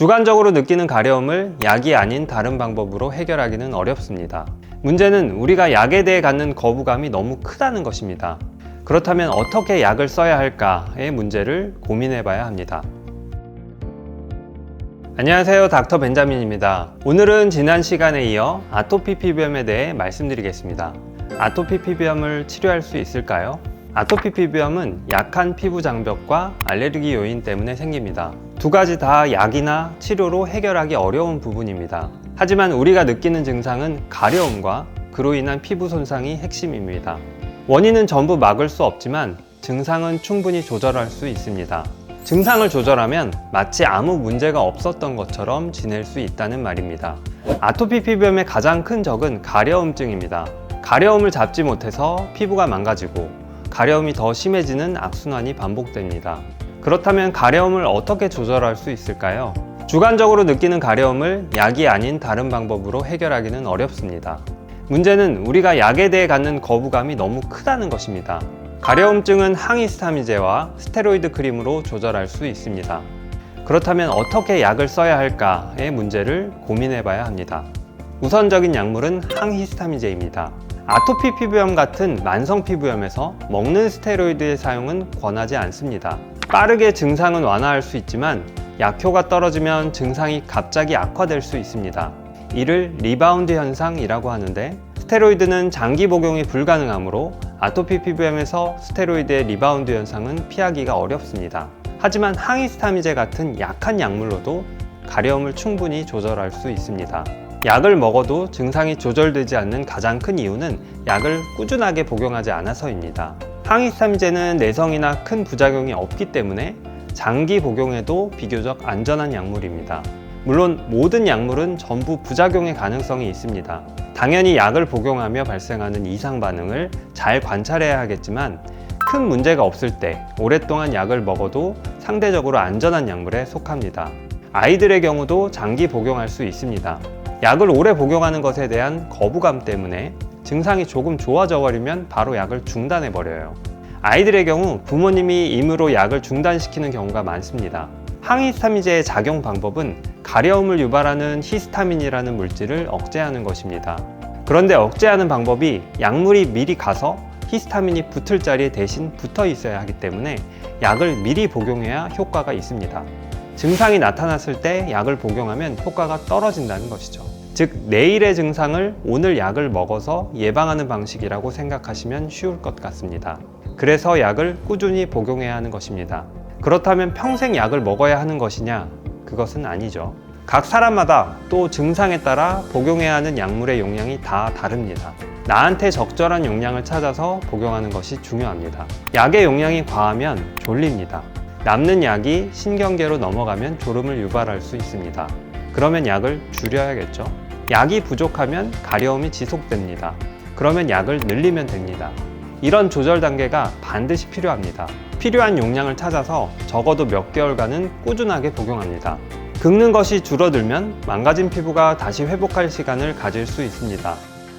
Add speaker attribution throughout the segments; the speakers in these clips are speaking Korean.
Speaker 1: 주관적으로 느끼는 가려움을 약이 아닌 다른 방법으로 해결하기는 어렵습니다. 문제는 우리가 약에 대해 갖는 거부감이 너무 크다는 것입니다. 그렇다면 어떻게 약을 써야 할까의 문제를 고민해 봐야 합니다. 안녕하세요, 닥터 벤자민입니다. 오늘은 지난 시간에 이어 아토피 피부염에 대해 말씀드리겠습니다. 아토피 피부염을 치료할 수 있을까요? 아토피 피부염은 약한 피부 장벽과 알레르기 요인 때문에 생깁니다. 두 가지 다 약이나 치료로 해결하기 어려운 부분입니다. 하지만 우리가 느끼는 증상은 가려움과 그로 인한 피부 손상이 핵심입니다. 원인은 전부 막을 수 없지만 증상은 충분히 조절할 수 있습니다. 증상을 조절하면 마치 아무 문제가 없었던 것처럼 지낼 수 있다는 말입니다. 아토피 피부염의 가장 큰 적은 가려움증입니다. 가려움을 잡지 못해서 피부가 망가지고 가려움이 더 심해지는 악순환이 반복됩니다. 그렇다면 가려움을 어떻게 조절할 수 있을까요? 주관적으로 느끼는 가려움을 약이 아닌 다른 방법으로 해결하기는 어렵습니다. 문제는 우리가 약에 대해 갖는 거부감이 너무 크다는 것입니다. 가려움증은 항히스타민제와 스테로이드 크림으로 조절할 수 있습니다. 그렇다면 어떻게 약을 써야 할까의 문제를 고민해 봐야 합니다. 우선적인 약물은 항히스타민제입니다. 아토피 피부염 같은 만성 피부염에서 먹는 스테로이드의 사용은 권하지 않습니다. 빠르게 증상은 완화할 수 있지만 약효가 떨어지면 증상이 갑자기 악화될 수 있습니다. 이를 리바운드 현상이라고 하는데, 스테로이드는 장기 복용이 불가능하므로 아토피 피부염에서 스테로이드의 리바운드 현상은 피하기가 어렵습니다. 하지만 항히스타민제 같은 약한 약물로도 가려움을 충분히 조절할 수 있습니다. 약을 먹어도 증상이 조절되지 않는 가장 큰 이유는 약을 꾸준하게 복용하지 않아서입니다. 항히스타민제는 내성이나 큰 부작용이 없기 때문에 장기 복용에도 비교적 안전한 약물입니다. 물론 모든 약물은 전부 부작용의 가능성이 있습니다. 당연히 약을 복용하며 발생하는 이상 반응을 잘 관찰해야 하겠지만 큰 문제가 없을 때 오랫동안 약을 먹어도 상대적으로 안전한 약물에 속합니다. 아이들의 경우도 장기 복용할 수 있습니다. 약을 오래 복용하는 것에 대한 거부감 때문에 증상이 조금 좋아져 버리면 바로 약을 중단해 버려요. 아이들의 경우 부모님이 임의로 약을 중단시키는 경우가 많습니다. 항히스타민제의 작용 방법은 가려움을 유발하는 히스타민이라는 물질을 억제하는 것입니다. 그런데 억제하는 방법이 약물이 미리 가서 히스타민이 붙을 자리에 대신 붙어 있어야 하기 때문에 약을 미리 복용해야 효과가 있습니다. 증상이 나타났을 때 약을 복용하면 효과가 떨어진다는 것이죠. 즉, 내일의 증상을 오늘 약을 먹어서 예방하는 방식이라고 생각하시면 쉬울 것 같습니다. 그래서 약을 꾸준히 복용해야 하는 것입니다. 그렇다면 평생 약을 먹어야 하는 것이냐? 그것은 아니죠. 각 사람마다 또 증상에 따라 복용해야 하는 약물의 용량이 다 다릅니다. 나한테 적절한 용량을 찾아서 복용하는 것이 중요합니다. 약의 용량이 과하면 졸립니다. 남는 약이 신경계로 넘어가면 졸음을 유발할 수 있습니다. 그러면 약을 줄여야겠죠. 약이 부족하면 가려움이 지속됩니다. 그러면 약을 늘리면 됩니다. 이런 조절 단계가 반드시 필요합니다. 필요한 용량을 찾아서 적어도 몇 개월간은 꾸준하게 복용합니다. 긁는 것이 줄어들면 망가진 피부가 다시 회복할 시간을 가질 수 있습니다.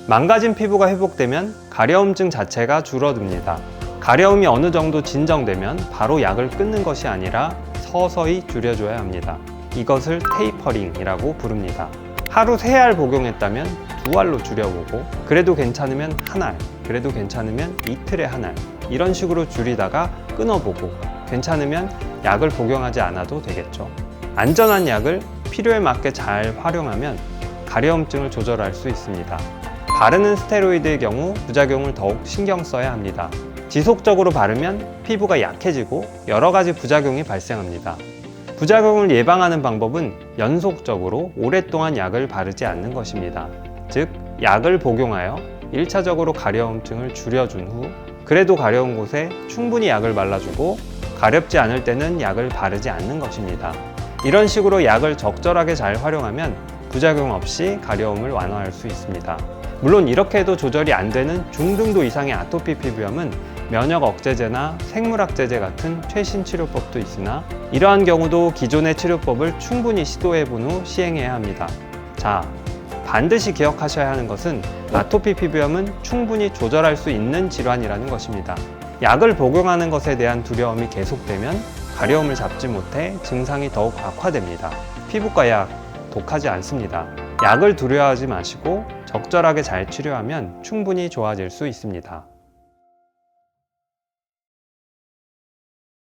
Speaker 1: 망가진 피부가 회복되면 가려움증 자체가 줄어듭니다. 가려움이 어느 정도 진정되면 바로 약을 끊는 것이 아니라 서서히 줄여줘야 합니다. 이것을 테이퍼링이라고 부릅니다. 하루 3알 복용했다면 2알로 줄여보고, 그래도 괜찮으면 1알, 그래도 괜찮으면 이틀에 1알, 이런 식으로 줄이다가 끊어보고 괜찮으면 약을 복용하지 않아도 되겠죠. 안전한 약을 필요에 맞게 잘 활용하면 가려움증을 조절할 수 있습니다. 바르는 스테로이드의 경우 부작용을 더욱 신경 써야 합니다. 지속적으로 바르면 피부가 약해지고 여러 가지 부작용이 발생합니다. 부작용을 예방하는 방법은 연속적으로 오랫동안 약을 바르지 않는 것입니다. 즉, 약을 복용하여 1차적으로 가려움증을 줄여준 후 그래도 가려운 곳에 충분히 약을 발라주고 가렵지 않을 때는 약을 바르지 않는 것입니다. 이런 식으로 약을 적절하게 잘 활용하면 부작용 없이 가려움을 완화할 수 있습니다. 물론 이렇게 해도 조절이 안 되는 중등도 이상의 아토피 피부염은 면역 억제제나 생물학제제 같은 최신 치료법도 있으나 이러한 경우도 기존의 치료법을 충분히 시도해본 후 시행해야 합니다. 자, 반드시 기억하셔야 하는 것은 아토피 피부염은 충분히 조절할 수 있는 질환이라는 것입니다. 약을 복용하는 것에 대한 두려움이 계속되면 가려움을 잡지 못해 증상이 더욱 악화됩니다. 피부과 약, 독하지 않습니다. 약을 두려워하지 마시고 적절하게 잘 치료하면 충분히 좋아질 수 있습니다.